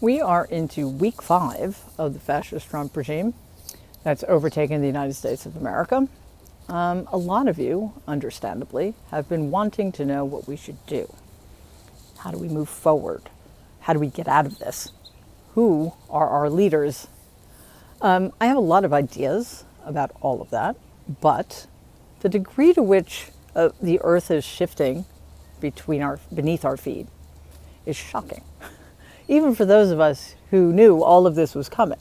We are into week 5 of the fascist Trump regime that's overtaken the United States of America. A lot of you, understandably, have been wanting to know what we should do. How do we move forward? How do we get out of this? Who are our leaders? I have a lot of ideas about all of that, but the degree to which the earth is shifting beneath our feet is shocking. Even for those of us who knew all of this was coming.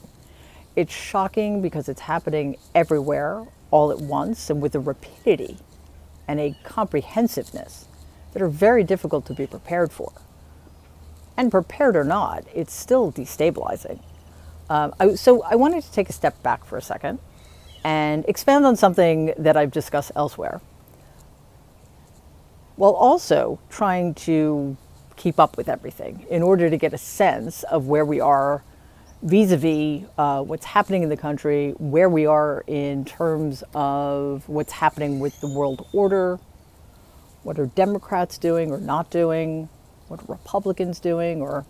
It's shocking because it's happening everywhere, all at once, and with a rapidity and a comprehensiveness that are very difficult to be prepared for. And prepared or not, it's still destabilizing. So I wanted to take a step back for a second and expand on something that I've discussed elsewhere, while also trying to keep up with everything in order to get a sense of where we are vis-a-vis what's happening in the country, where we are in terms of what's happening with the world order, what are Democrats doing or not doing, what are Republicans doing or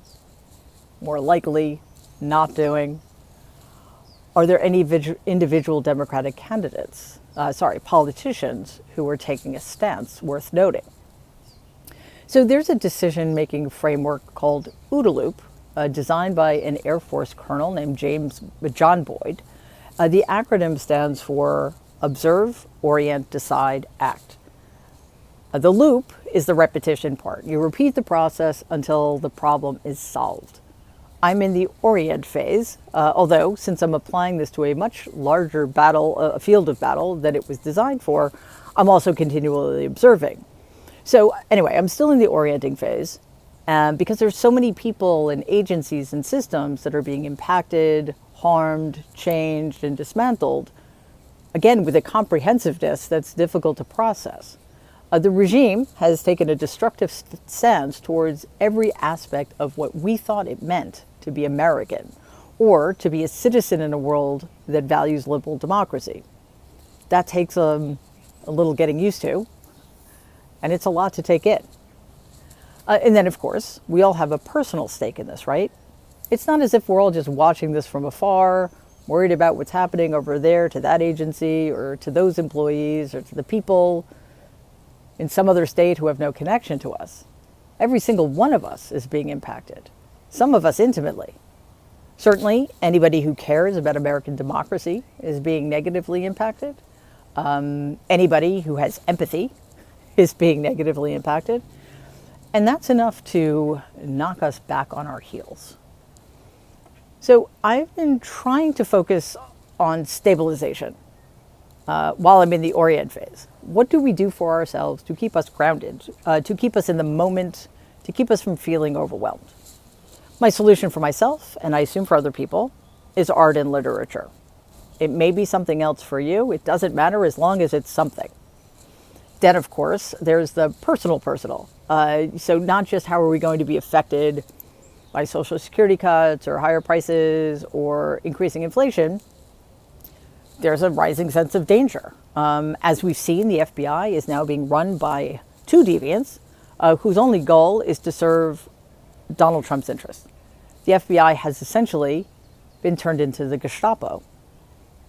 more likely not doing. Are there any individual Democratic politicians who are taking a stance worth noting? So there's a decision-making framework called OODA Loop, designed by an Air Force colonel named John Boyd. The acronym stands for Observe, Orient, Decide, Act. The loop is the repetition part. You repeat the process until the problem is solved. I'm in the orient phase, although since I'm applying this to a much larger field of battle that it was designed for, I'm also continually observing. So anyway, I'm still in the orienting phase because there's so many people and agencies and systems that are being impacted, harmed, changed, and dismantled, again, with a comprehensiveness that's difficult to process. The regime has taken a destructive stance towards every aspect of what we thought it meant to be American or to be a citizen in a world that values liberal democracy. That takes a little getting used to. And it's a lot to take in. And then, of course, we all have a personal stake in this, right? It's not as if we're all just watching this from afar, worried about what's happening over there to that agency or to those employees or to the people in some other state who have no connection to us. Every single one of us is being impacted, some of us intimately. Certainly, anybody who cares about American democracy is being negatively impacted. Anybody who has empathy is being negatively impacted. And that's enough to knock us back on our heels. So I've been trying to focus on stabilization while I'm in the orient phase. What do we do for ourselves to keep us grounded, to keep us in the moment, to keep us from feeling overwhelmed? My solution for myself, and I assume for other people, is art and literature. It may be something else for you. It doesn't matter as long as it's something. Then, of course, there's the personal. So not just how are we going to be affected by Social Security cuts or higher prices or increasing inflation. There's a rising sense of danger. As we've seen, the FBI is now being run by two deviants whose only goal is to serve Donald Trump's interests. The FBI has essentially been turned into the Gestapo.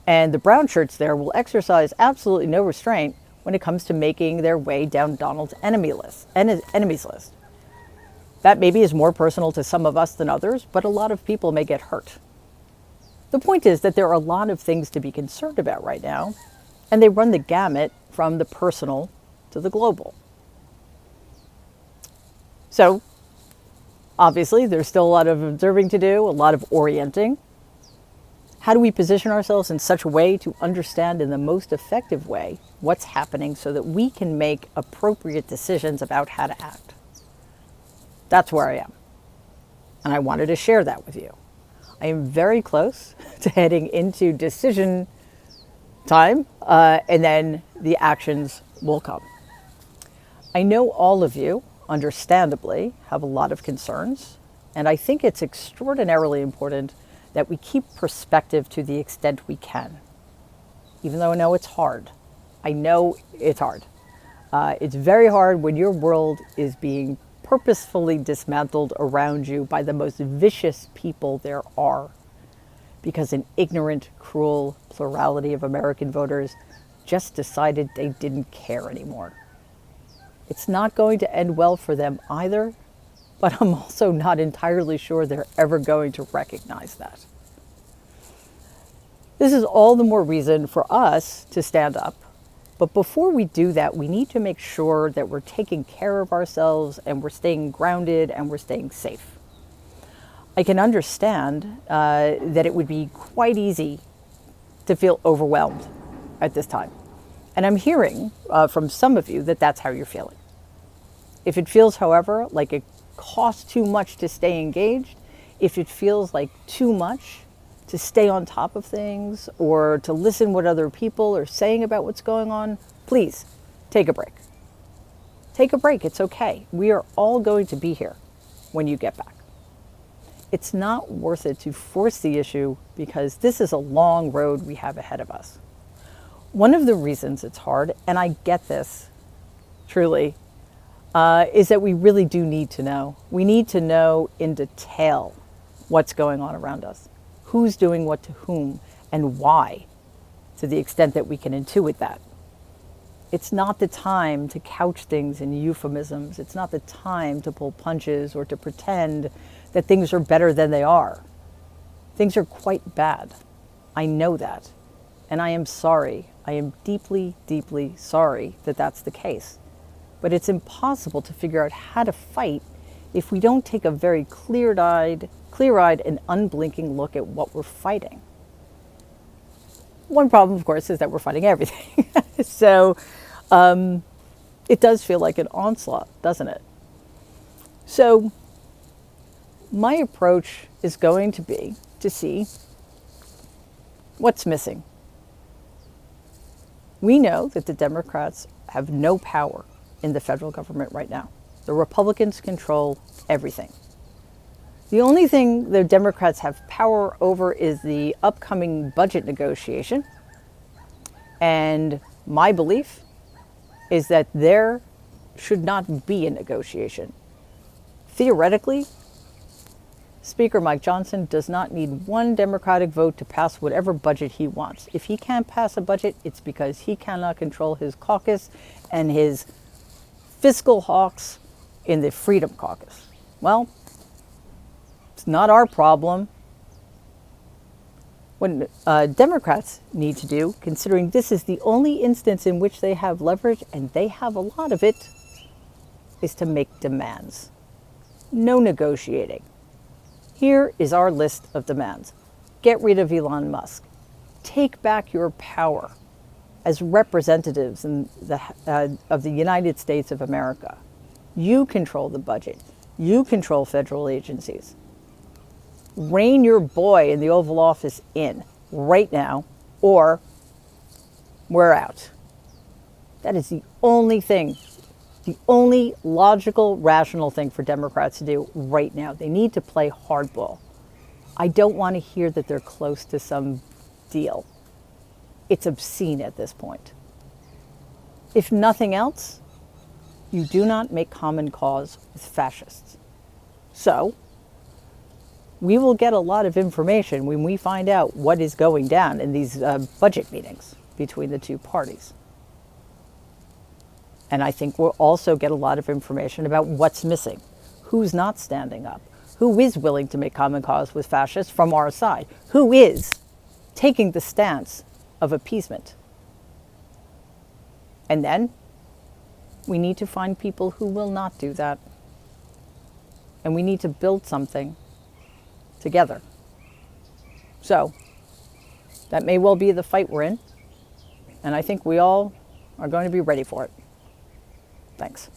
And the brown shirts there will exercise absolutely no restraint when it comes to making their way down Donald's enemies list. That maybe is more personal to some of us than others, but a lot of people may get hurt. The point is that there are a lot of things to be concerned about right now, and they run the gamut from the personal to the global. So, obviously, there's still a lot of observing to do, a lot of orienting. How do we position ourselves in such a way to understand in the most effective way what's happening so that we can make appropriate decisions about how to act? That's where I am. And I wanted to share that with you. I am very close to heading into decision time, and then the actions will come. I know all of you, understandably, have a lot of concerns, and I think it's extraordinarily important that we keep perspective to the extent we can. Even though I know it's hard. I know it's hard. It's very hard when your world is being purposefully dismantled around you by the most vicious people there are, because an ignorant, cruel plurality of American voters just decided they didn't care anymore. It's not going to end well for them either, but I'm also not entirely sure they're ever going to recognize that. This is all the more reason for us to stand up. But before we do that, we need to make sure that we're taking care of ourselves and we're staying grounded and we're staying safe. I can understand that it would be quite easy to feel overwhelmed at this time. And I'm hearing from some of you that that's how you're feeling. If it feels, however, like it costs too much to stay engaged, if it feels like too much to stay on top of things or to listen what other people are saying about what's going on, please take a break. Take a break. It's okay. We are all going to be here when you get back. It's not worth it to force the issue because this is a long road we have ahead of us. One of the reasons it's hard, and I get this truly, is that we really do need to know. We need to know in detail what's going on around us, who's doing what to whom, and why, to the extent that we can intuit that. It's not the time to couch things in euphemisms. It's not the time to pull punches or to pretend that things are better than they are. Things are quite bad. I know that. And I am sorry. I am deeply, deeply sorry that that's the case. But it's impossible to figure out how to fight if we don't take a very clear-eyed and unblinking look at what we're fighting. One problem, of course, is that we're fighting everything. So it does feel like an onslaught, doesn't it? So my approach is going to be to see what's missing. We know that the Democrats have no power in the federal government right now. The Republicans control everything. The only thing the Democrats have power over is the upcoming budget negotiation. And my belief is that there should not be a negotiation. Theoretically, Speaker Mike Johnson does not need one Democratic vote to pass whatever budget he wants. If he can't pass a budget, it's because he cannot control his caucus and his fiscal hawks in the Freedom Caucus. Well, it's not our problem. What Democrats need to do, considering this is the only instance in which they have leverage, and they have a lot of it, is to make demands. No negotiating. Here is our list of demands. Get rid of Elon Musk. Take back your power as representatives of the United States of America. You control the budget. You control federal agencies. Rein your boy in the Oval Office in right now, or we're out. That is the only thing, the only logical, rational thing for Democrats to do right now. They need to play hardball. I don't want to hear that they're close to some deal. It's obscene at this point. If nothing else, you do not make common cause with fascists. So, we will get a lot of information when we find out what is going down in these budget meetings between the two parties. And I think we'll also get a lot of information about what's missing, who's not standing up, who is willing to make common cause with fascists from our side, who is taking the stance of appeasement. And then we need to find people who will not do that. And we need to build something together. So that may well be the fight we're in. And I think we all are going to be ready for it. Thanks.